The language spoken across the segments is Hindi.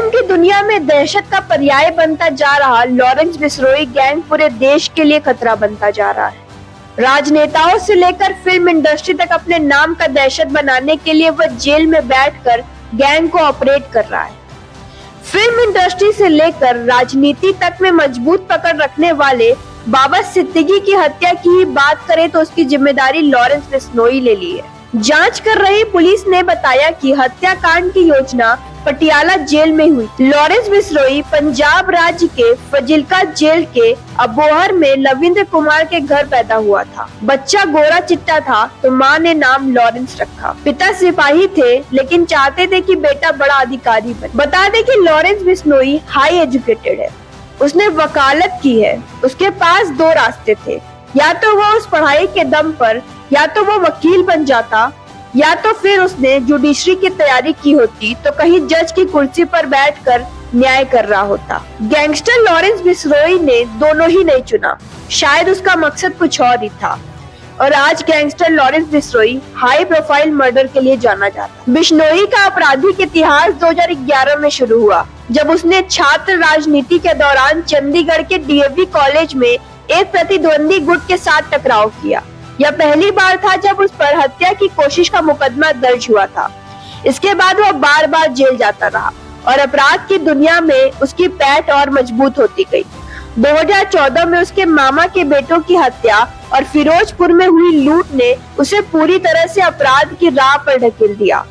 गैंग की दुनिया में दहशत का पर्याय बनता जा रहा लॉरेंस बिश्नोई गैंग पूरे देश के लिए खतरा बनता जा रहा है। राजनेताओं से लेकर फिल्म इंडस्ट्री तक अपने नाम का दहशत बनाने के लिए वह जेल में बैठकर गैंग को ऑपरेट कर रहा है। फिल्म इंडस्ट्री से लेकर राजनीति तक में मजबूत पकड़ रखने वाले बाबा सिद्दीकी की हत्या की ही बात करें तो उसकी जिम्मेदारी लॉरेंस बिश्नोई ले ली है। जांच कर रही पुलिस ने बताया कि हत्याकांड की योजना पटियाला जेल में हुई। लॉरेंस बिश्नोई पंजाब राज्य के फजिल्का जेल के अबोहर में लविंद्र कुमार के घर पैदा हुआ था। बच्चा गोरा चिट्टा था तो माँ ने नाम लॉरेंस रखा। पिता सिपाही थे लेकिन चाहते थे कि बेटा बड़ा अधिकारी बने। बता दें कि लॉरेंस बिश्नोई हाई एजुकेटेड है, उसने वकालत की है। उसके पास दो रास्ते थे, या तो वो उस पढ़ाई के दम पर या तो वो वकील बन जाता या तो फिर उसने जुडिशरी की तैयारी की होती तो कहीं जज की कुर्सी पर बैठकर न्याय कर रहा होता। गैंगस्टर लॉरेंस बिश्नोई ने दोनों ही नहीं चुना, शायद उसका मकसद कुछ और ही था और आज gangster Lawrence Bishnoi high profile murder के लिए जाना जाता। बिश्नोई का आपराधिक इतिहास 2011 में शुरू हुआ जब उसने छात्र राजनीति के दौरान चंडीगढ़ के डीएवी कॉलेज में एक प्रतिद्वंदी गुट के साथ टकराव किया। यह पहली बार था जब उस पर हत्या की कोशिश का मुकदमा दर्ज हुआ था। इसके बाद वह बार बार जेल जाता रहा और अपराध की दुनिया में उसकी पैठ और मजबूत होती गई। 2014 में उसके मामा के बेटों की हत्या और फिरोजपुर में हुई लूट ने उसे पूरी तरह से अपराध की राह पर ढकेल दिया।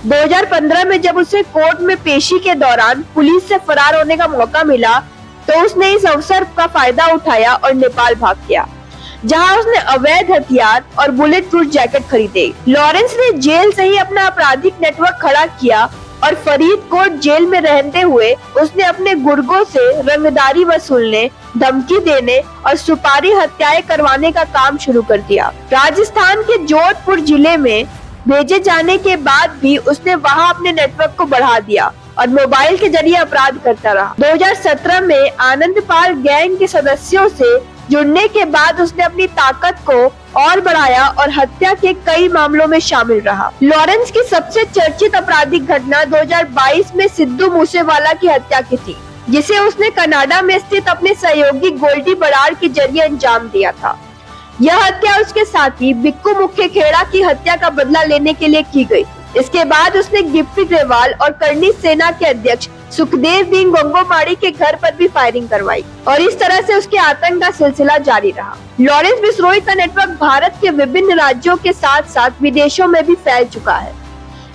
2015 में जब उसे कोर्ट में पेशी के दौरान पुलिस से फरार होने का मौका मिला तो उसने इस अवसर का फायदा उठाया और नेपाल भाग गया, जहां उसने अवैध हथियार और बुलेट प्रूफ जैकेट खरीदे। लॉरेंस ने जेल से ही अपना आपराधिक नेटवर्क खड़ा किया और फरीदकोट जेल में रहते हुए उसने अपने गुर्गों से रंगदारी वसूलने, धमकी देने और सुपारी हत्याएं करवाने का काम शुरू कर दिया। राजस्थान के जोधपुर जिले में भेजे जाने के बाद भी उसने वहां अपने नेटवर्क को बढ़ा दिया और मोबाइल के जरिए अपराध करता रहा। 2017 में आनंदपाल गैंग के सदस्यों से जुड़ने के बाद उसने अपनी ताकत को और बढ़ाया और हत्या के कई मामलों में शामिल रहा। लॉरेंस की सबसे चर्चित आपराधिक घटना 2022 में सिद्धू मूसेवाला की हत्या की थी, जिसे उसने कनाडा में स्थित अपने सहयोगी गोल्डी बराड़ के जरिए अंजाम दिया था। यह हत्या उसके साथी बिक्कू मुखेखेड़ा की हत्या का बदला लेने के लिए की गई। इसके बाद उसने गिप्पी ग्रेवाल और करनी सेना के अध्यक्ष सुखदेव सिंह गंगोपाड़ी के घर पर भी फायरिंग करवाई और इस तरह से उसके आतंक का सिलसिला जारी रहा। लॉरेंस बिश्नोई का नेटवर्क भारत के विभिन्न राज्यों के साथ साथ विदेशों में भी फैल चुका है।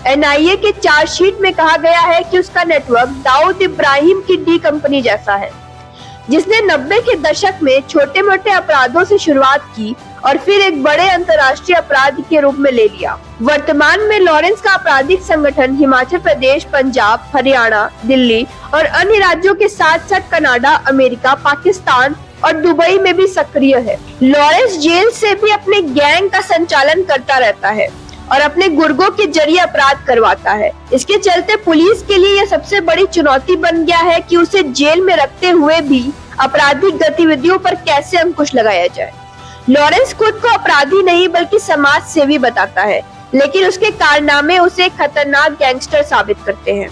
एनआईए के चार्जशीट में कहा गया है कि उसका नेटवर्क दाऊद इब्राहिम की डी कंपनी जैसा है, जिसने 90 के दशक में छोटे मोटे अपराधों से शुरुआत की और फिर एक बड़े अंतर्राष्ट्रीय अपराध के रूप में ले लिया। वर्तमान में लॉरेंस का आपराधिक संगठन हिमाचल प्रदेश, पंजाब, हरियाणा, दिल्ली और अन्य राज्यों के साथ साथ कनाडा, अमेरिका, पाकिस्तान और दुबई में भी सक्रिय है। लॉरेंस जेल से भी अपने गैंग का संचालन करता रहता है और अपने गुर्गों के जरिए अपराध करवाता है। इसके चलते पुलिस के लिए यह सबसे बड़ी चुनौती बन गया है कि उसे जेल में रखते हुए भी आपराधिक गतिविधियों पर कैसे अंकुश लगाया जाए। लॉरेंस खुद को अपराधी नहीं बल्कि समाज सेवी बताता है, लेकिन उसके कारनामे उसे एक खतरनाक गैंगस्टर साबित करते हैं।